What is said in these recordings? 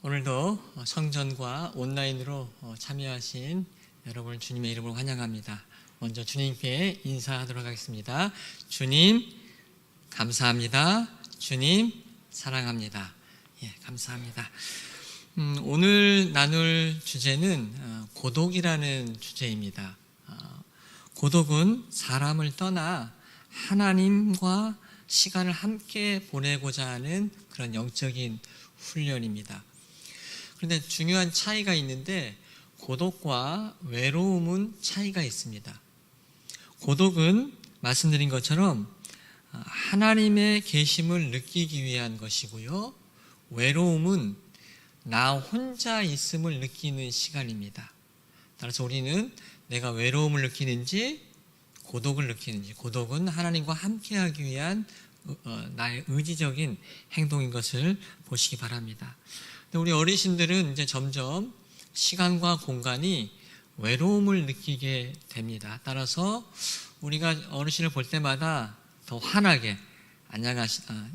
오늘도 성전과 온라인으로 참여하신 여러분을 주님의 이름으로 환영합니다. 먼저 주님께 인사하도록 하겠습니다. 주님 감사합니다. 주님 사랑합니다. 감사합니다. 오늘 나눌 주제는 고독이라는 주제입니다. 고독은 사람을 떠나 하나님과 시간을 함께 보내고자 하는 그런 영적인 훈련입니다. 그런데 중요한 차이가 있는데 고독과 외로움은 차이가 있습니다. 고독은 말씀드린 것처럼 하나님의 계심을 느끼기 위한 것이고요. 외로움은 나 혼자 있음을 느끼는 시간입니다. 따라서 우리는 내가 외로움을 느끼는지 고독을 느끼는지, 고독은 하나님과 함께하기 위한 나의 의지적인 행동인 것을 보시기 바랍니다. 근데 우리 어르신들은 이제 점점 시간과 공간이 외로움을 느끼게 됩니다. 따라서 우리가 어르신을 볼 때마다 더 환하게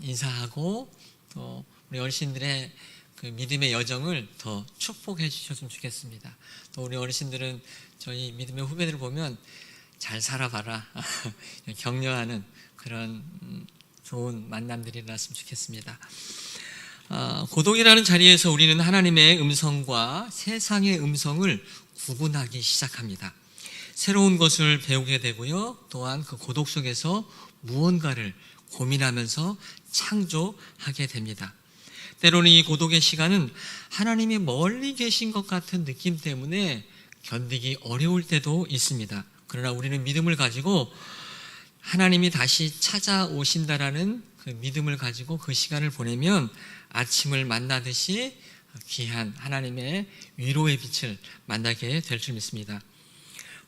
인사하고 또 우리 어르신들의 그 믿음의 여정을 더 축복해 주셨으면 좋겠습니다. 또 우리 어르신들은 저희 믿음의 후배들을 보면 잘 살아봐라 격려하는 그런 좋은 만남들이 일어났으면 좋겠습니다. 고독이라는 자리에서 우리는 하나님의 음성과 세상의 음성을 구분하기 시작합니다. 새로운 것을 배우게 되고요. 또한 그 고독 속에서 무언가를 고민하면서 창조하게 됩니다. 때로는 이 고독의 시간은 하나님이 멀리 계신 것 같은 느낌 때문에 견디기 어려울 때도 있습니다. 그러나 우리는 믿음을 가지고 하나님이 다시 찾아오신다라는 그 믿음을 가지고 그 시간을 보내면 아침을 만나듯이 귀한 하나님의 위로의 빛을 만나게 될 줄 믿습니다.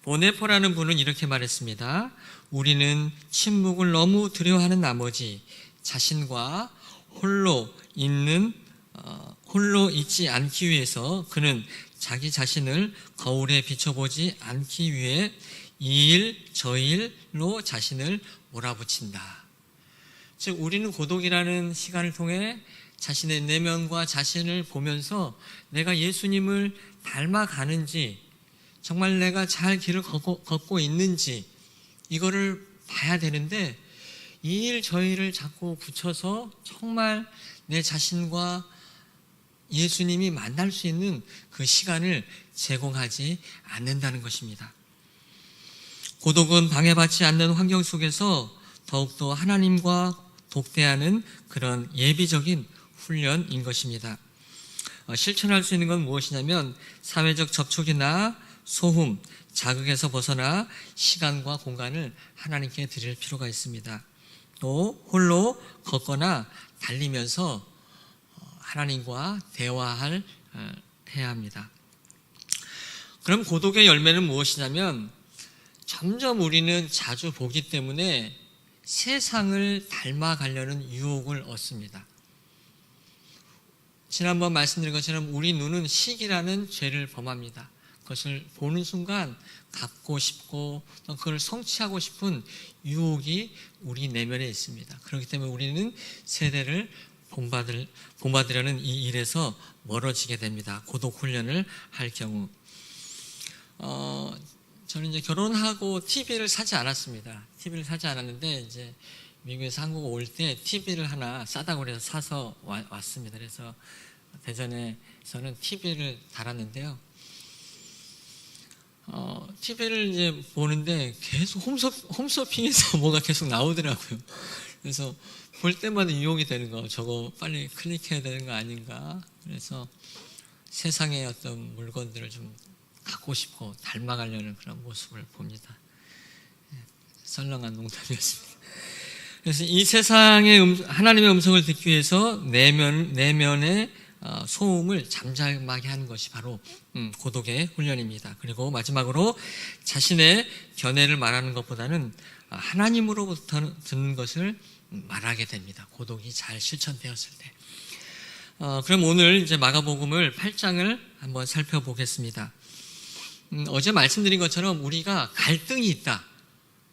보네포라는 분은 이렇게 말했습니다. 우리는 침묵을 너무 두려워하는 나머지 자신과 홀로 있지 않기 위해서 그는 자기 자신을 거울에 비춰보지 않기 위해 이 일 저 일로 자신을 몰아붙인다. 즉 우리는 고독이라는 시간을 통해 자신의 내면과 자신을 보면서 내가 예수님을 닮아가는지, 정말 내가 잘 길을 걷고 있는지 이거를 봐야 되는데 이 일 저 일을 자꾸 붙여서 정말 내 자신과 예수님이 만날 수 있는 그 시간을 제공하지 않는다는 것입니다. 고독은 방해받지 않는 환경 속에서 더욱더 하나님과 독대하는 그런 예비적인 훈련인 것입니다. 실천할 수 있는 건 무엇이냐면 사회적 접촉이나 소음, 자극에서 벗어나 시간과 공간을 하나님께 드릴 필요가 있습니다. 또 홀로 걷거나 달리면서 하나님과 대화해야 합니다. 그럼 고독의 열매는 무엇이냐면 점점 우리는 자주 보기 때문에 세상을 닮아가려는 유혹을 얻습니다. 지난번 말씀드린 것처럼 우리 눈은 시기라는 죄를 범합니다. 그것을 보는 순간 갖고 싶고 또 그걸 성취하고 싶은 유혹이 우리 내면에 있습니다. 그렇기 때문에 우리는 세대를 본받으려는 이 일에서 멀어지게 됩니다. 고독 훈련을 할 경우. 저는 이제 결혼하고 TV를 사지 않았습니다. TV를 사지 않았는데 이제 미국에서 한국 올 때 TV를 하나 싸다고 그래서 사서 왔습니다. 그래서 대전에서는 TV를 달았는데요. TV를 이제 보는데 계속 홈쇼핑에서 뭐가 계속 나오더라고요. 그래서 볼 때마다 유혹이 되는 거, 저거 빨리 클릭해야 되는 거 아닌가. 그래서 세상의 어떤 물건들을 좀 갖고 싶고 닮아가려는 그런 모습을 봅니다. 썰렁한 농담이었습니다. 그래서 이 세상의 하나님의 음성을 듣기 위해서 내면의 소음을 잠잠하게 하는 것이 바로 고독의 훈련입니다. 그리고 마지막으로 자신의 견해를 말하는 것보다는 하나님으로부터 듣는 것을 말하게 됩니다. 고독이 잘 실천되었을 때. 그럼 오늘 이제 마가복음을 8장을 한번 살펴보겠습니다. 어제 말씀드린 것처럼 우리가 갈등이 있다.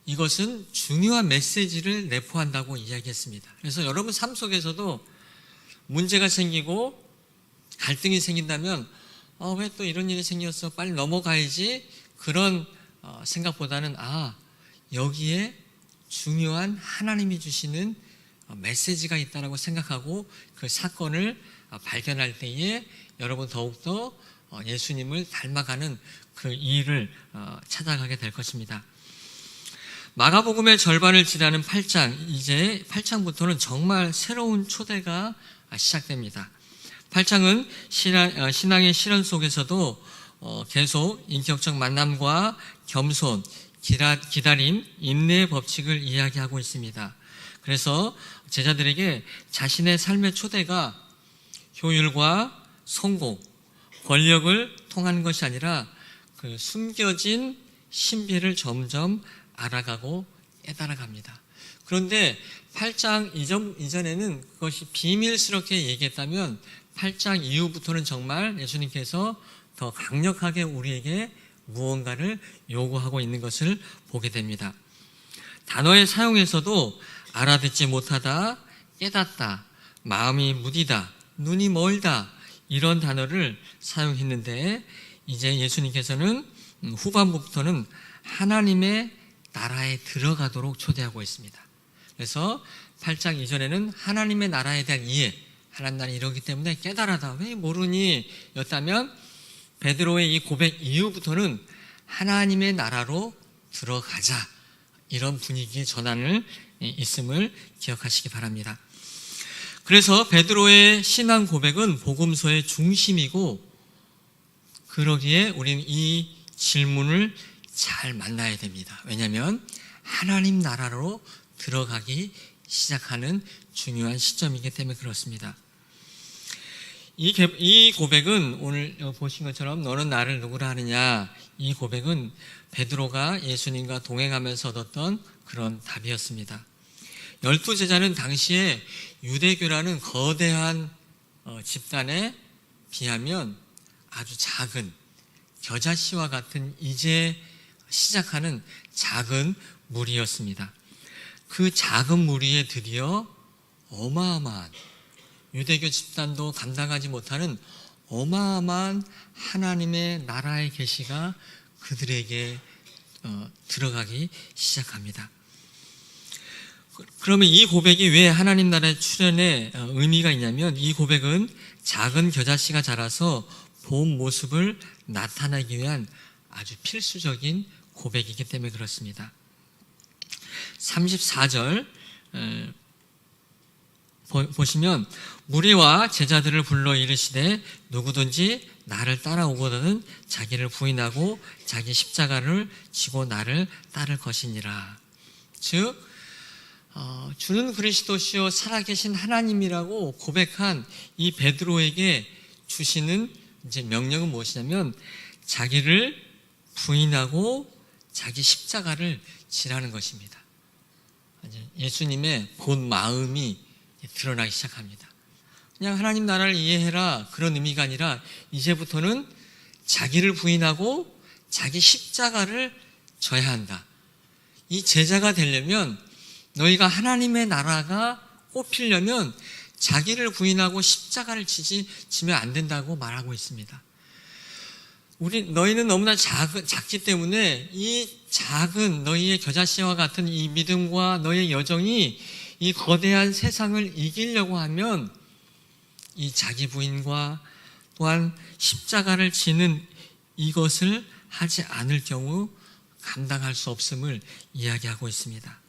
이것은 중요한 메시지를 내포한다고 이야기했습니다. 그래서 여러분 삶 속에서도 문제가 생기고 갈등이 생긴다면 왜 또 이런 일이 생겼어? 빨리 넘어가야지. 그런 생각보다는 여기에 중요한 하나님이 주시는 메시지가 있다고 생각하고 그 사건을 발견할 때에 여러분 더욱더 예수님을 닮아가는 그 일을 찾아가게 될 것입니다. 마가복음의 절반을 지나는 8장, 이제 8장부터는 정말 새로운 초대가 시작됩니다. 8장은 신앙의 실현 속에서도 계속 인격적 만남과 겸손, 기다림, 인내의 법칙을 이야기하고 있습니다. 그래서 제자들에게 자신의 삶의 초대가 효율과 성공, 권력을 통한 것이 아니라 그 숨겨진 신비를 점점 알아가고 깨달아갑니다. 그런데 8장 이전에는 그것이 비밀스럽게 얘기했다면 8장 이후부터는 정말 예수님께서 더 강력하게 우리에게 무언가를 요구하고 있는 것을 보게 됩니다. 단어의 사용에서도 알아듣지 못하다, 깨닫다, 마음이 무디다, 눈이 멀다 이런 단어를 사용했는데 이제 예수님께서는 후반부부터는 하나님의 나라에 들어가도록 초대하고 있습니다. 그래서 8장 이전에는 하나님의 나라에 대한 이해, 하나님 나라는 이러기 때문에 깨달아다, 왜 모르니? 였다면 베드로의 이 고백 이후부터는 하나님의 나라로 들어가자, 이런 분위기의 전환을 있음을 기억하시기 바랍니다. 그래서 베드로의 신앙 고백은 복음서의 중심이고, 그러기에 우리는 이 질문을 잘 만나야 됩니다. 왜냐하면 하나님 나라로 들어가기 시작하는 중요한 시점이기 때문에 그렇습니다. 이 고백은 오늘 보신 것처럼 너는 나를 누구라 하느냐, 이 고백은 베드로가 예수님과 동행하면서 얻었던 그런 답이었습니다. 12제자는 당시에 유대교라는 거대한 집단에 비하면 아주 작은 겨자씨와 같은 이제 시작하는 작은 무리였습니다. 그 작은 무리에 드디어 어마어마한, 유대교 집단도 감당하지 못하는 어마어마한 하나님의 나라의 계시가 그들에게 들어가기 시작합니다. 그러면 이 고백이 왜 하나님 나라의 출현에 의미가 있냐면, 이 고백은 작은 겨자씨가 자라서 본 모습을 나타내기 위한 아주 필수적인 고백이기 때문에 그렇습니다. 34절 보시면 무리와 제자들을 불러 이르시되 누구든지 나를 따라오거든 자기를 부인하고 자기 십자가를 지고 나를 따를 것이니라. 즉 주는 그리스도시요 살아계신 하나님이라고 고백한 이 베드로에게 주시는 이제 명령은 무엇이냐면 자기를 부인하고 자기 십자가를 지라는 것입니다. 예수님의 본 마음이 드러나기 시작합니다. 그냥 하나님 나라를 이해해라 그런 의미가 아니라 이제부터는 자기를 부인하고 자기 십자가를 져야 한다. 이 제자가 되려면, 너희가 하나님의 나라가 꼽히려면 자기를 부인하고 십자가를 지면 안 된다고 말하고 있습니다. 너희는 너무나 작기 때문에 이 작은 너희의 겨자씨와 같은 이 믿음과 너희의 여정이 이 거대한 세상을 이기려고 하면 이 자기 부인과 또한 십자가를 지는 이것을 하지 않을 경우 감당할 수 없음을 이야기하고 있습니다.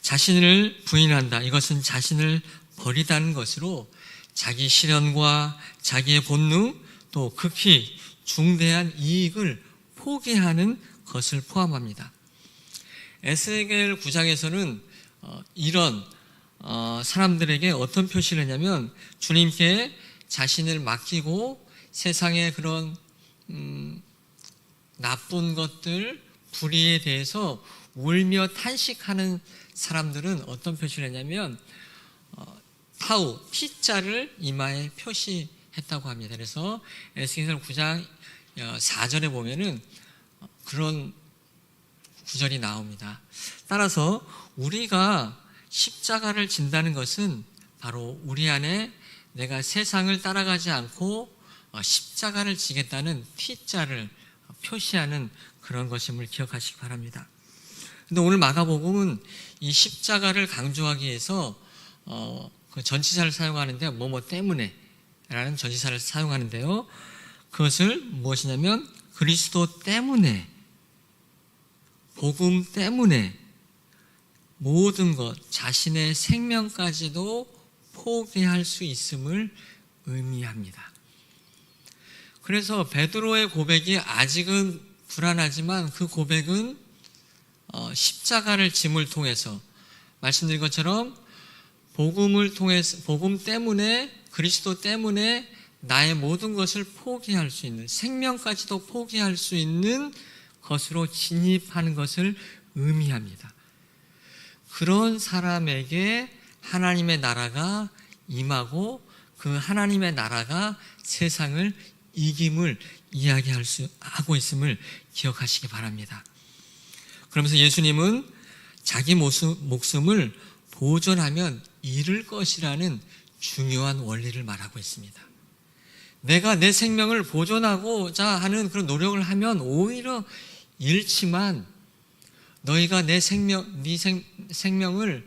자신을 부인한다, 이것은 자신을 버리다는 것으로 자기 실현과 자기의 본능, 또 극히 중대한 이익을 포기하는 것을 포함합니다. 에스겔 9장에서는 이런 사람들에게 어떤 표시를 했냐면, 주님께 자신을 맡기고 세상의 그런 나쁜 것들, 불의에 대해서 울며 탄식하는 사람들은 어떤 표시를 했냐면 타우, T자를 이마에 표시했다고 합니다. 그래서 에스겔 9장 4절에 보면은 그런 구절이 나옵니다. 따라서 우리가 십자가를 진다는 것은 바로 우리 안에 내가 세상을 따라가지 않고 십자가를 지겠다는 T자를 표시하는 그런 것임을 기억하시기 바랍니다. 근데 오늘 마가복음은 이 십자가를 강조하기 위해서 그 전치사를 사용하는데 뭐뭐 때문에 라는 전치사를 사용하는데요. 그것을 무엇이냐면 그리스도 때문에, 복음 때문에 모든 것, 자신의 생명까지도 포기할 수 있음을 의미합니다. 그래서 베드로의 고백이 아직은 불안하지만 그 고백은 십자가를 짐을 통해서 말씀드린 것처럼 복음을 통해서, 복음 때문에, 그리스도 때문에 나의 모든 것을 포기할 수 있는, 생명까지도 포기할 수 있는 것으로 진입하는 것을 의미합니다. 그런 사람에게 하나님의 나라가 임하고 그 하나님의 나라가 세상을 이김을 하고 있음을 기억하시기 바랍니다. 그러면서 예수님은 자기 목숨을 보존하면 잃을 것이라는 중요한 원리를 말하고 있습니다. 내가 내 생명을 보존하고자 하는 그런 노력을 하면 오히려 잃지만 너희가 네 생명을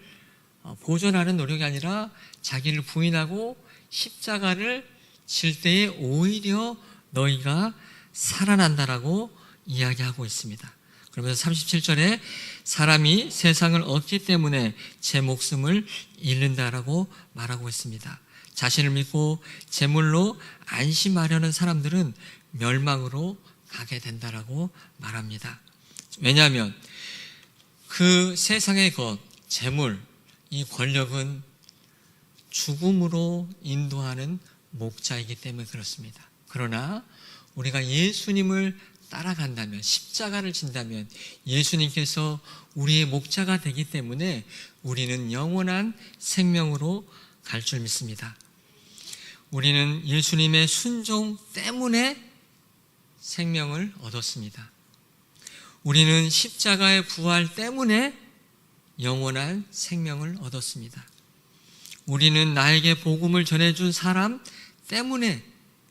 보존하는 노력이 아니라 자기를 부인하고 십자가를 질 때에 오히려 너희가 살아난다라고 이야기하고 있습니다. 그러면서 37절에 사람이 세상을 얻기 때문에 제 목숨을 잃는다라고 말하고 있습니다. 자신을 믿고 재물로 안심하려는 사람들은 멸망으로 가게 된다라고 말합니다. 왜냐하면 그 세상의 것, 재물, 이 권력은 죽음으로 인도하는 목자이기 때문에 그렇습니다. 그러나 우리가 예수님을 따라간다면, 십자가를 진다면 예수님께서 우리의 목자가 되기 때문에 우리는 영원한 생명으로 갈 줄 믿습니다. 우리는 예수님의 순종 때문에 생명을 얻었습니다. 우리는 십자가의 부활 때문에 영원한 생명을 얻었습니다. 우리는 나에게 복음을 전해준 사람 때문에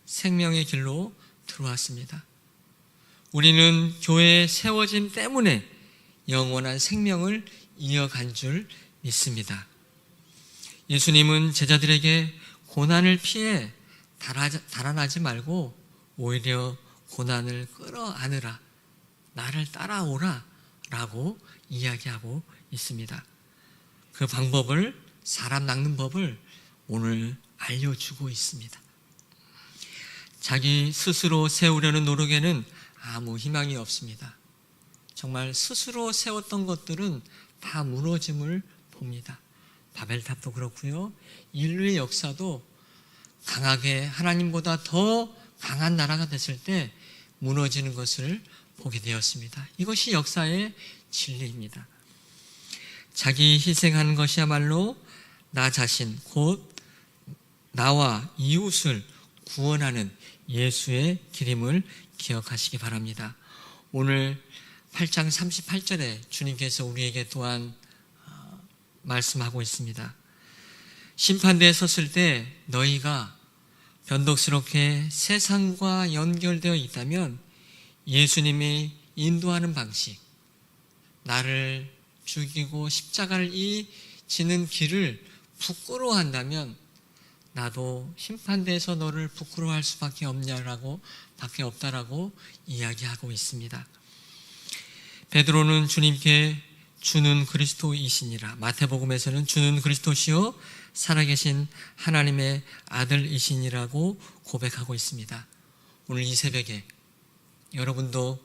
생명의 길로 들어왔습니다. 우리는 교회에 세워짐 때문에 영원한 생명을 이어간 줄 믿습니다. 예수님은 제자들에게 고난을 피해 달아나지 말고 오히려 고난을 끌어안으라, 나를 따라오라 라고 이야기하고 있습니다. 그 방법을, 사람 낚는 법을 오늘 알려주고 있습니다. 자기 스스로 세우려는 노력에는 아무 희망이 없습니다. 정말 스스로 세웠던 것들은 다 무너짐을 봅니다. 바벨탑도 그렇고요. 인류의 역사도 강하게 하나님보다 더 강한 나라가 됐을 때 무너지는 것을 보게 되었습니다. 이것이 역사의 진리입니다. 자기 희생하는 것이야말로 나 자신, 곧 나와 이웃을 구원하는 예수의 길임을 기억하시기 바랍니다. 오늘 8장 38절에 주님께서 우리에게 또한 말씀하고 있습니다. 심판대에 섰을 때 너희가 변덕스럽게 세상과 연결되어 있다면 예수님이 인도하는 방식, 나를 죽이고 십자가를 지는 길을 부끄러워한다면 나도 심판대에서 너를 부끄러워할 수밖에 없다라고 이야기하고 있습니다. 베드로는 주님께 주는 그리스도이시니라, 마태복음에서는 주는 그리스도시요 살아계신 하나님의 아들이시니라고 고백하고 있습니다. 오늘 이 새벽에 여러분도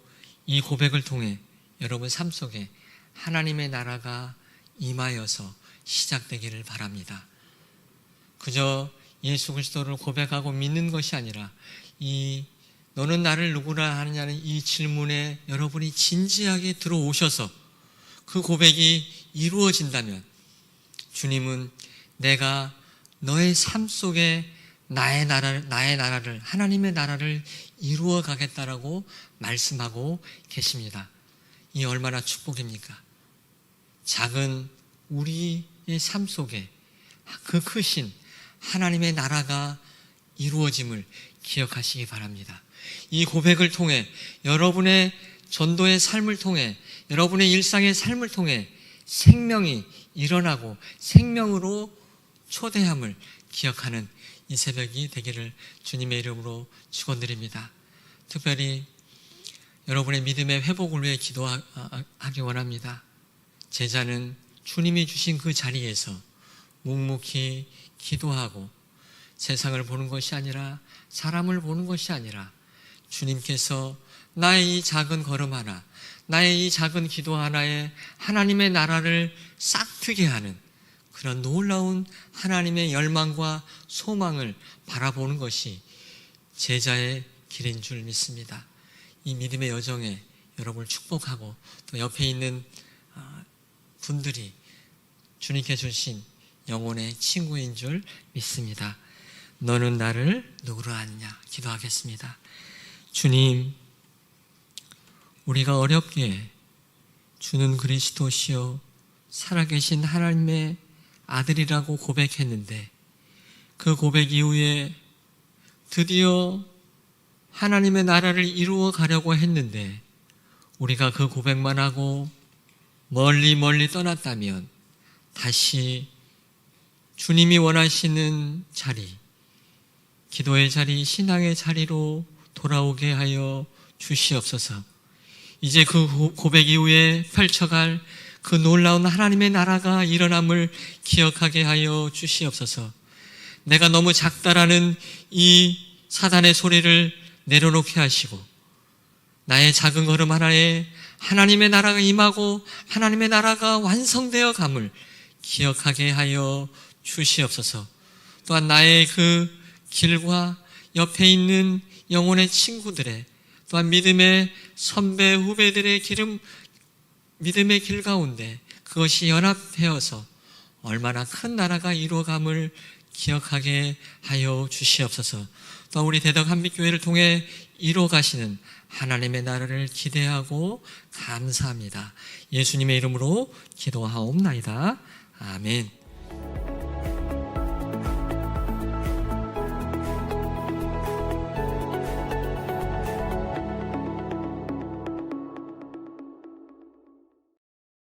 이 고백을 통해 여러분 삶 속에 하나님의 나라가 임하여서 시작되기를 바랍니다. 그저 예수 그리스도를 고백하고 믿는 것이 아니라 너는 나를 누구라 하느냐는 이 질문에 여러분이 진지하게 들어오셔서 그 고백이 이루어진다면 주님은 내가 너의 삶 속에 나의 나라를, 하나님의 나라를 이루어 가겠다라고 말씀하고 계십니다. 이 얼마나 축복입니까? 작은 우리의 삶 속에 그 크신 하나님의 나라가 이루어짐을 기억하시기 바랍니다. 이 고백을 통해 여러분의 전도의 삶을 통해 여러분의 일상의 삶을 통해 생명이 일어나고 생명으로 초대함을 기억하는 이 새벽이 되기를 주님의 이름으로 축원드립니다. 특별히 여러분의 믿음의 회복을 위해 기도하기 원합니다. 제자는 주님이 주신 그 자리에서 묵묵히 기도하고 세상을 보는 것이 아니라 사람을 보는 것이 아니라 주님께서 나의 이 작은 걸음 하나, 나의 이 작은 기도 하나에 하나님의 나라를 싹트게 하는 그런 놀라운 하나님의 열망과 소망을 바라보는 것이 제자의 길인 줄 믿습니다. 이 믿음의 여정에 여러분을 축복하고 또 옆에 있는 분들이 주님께 주신 영혼의 친구인 줄 믿습니다. 너는 나를 누구로 아느냐 기도하겠습니다. 주님, 우리가 어렵게 주는 그리스도시요 살아계신 하나님의 아들이라고 고백했는데 그 고백 이후에 드디어 하나님의 나라를 이루어 가려고 했는데 우리가 그 고백만 하고 멀리 떠났다면 다시 주님이 원하시는 자리, 기도의 자리, 신앙의 자리로 돌아오게 하여 주시옵소서. 이제 그 고백 이후에 펼쳐갈 그 놀라운 하나님의 나라가 일어남을 기억하게 하여 주시옵소서. 내가 너무 작다라는 이 사단의 소리를 내려놓게 하시고 나의 작은 걸음 하나에 하나님의 나라가 임하고 하나님의 나라가 완성되어 감을 기억하게 하여 주시옵소서. 또한 나의 그 길과 옆에 있는 영혼의 친구들의 또한 믿음의 선배 후배들의 믿음의 길 가운데 그것이 연합되어서 얼마나 큰 나라가 이루어감을 기억하게 하여 주시옵소서. 또 우리 대덕 한빛교회를 통해 이루어가시는 하나님의 나라를 기대하고 감사합니다. 예수님의 이름으로 기도하옵나이다. 아멘.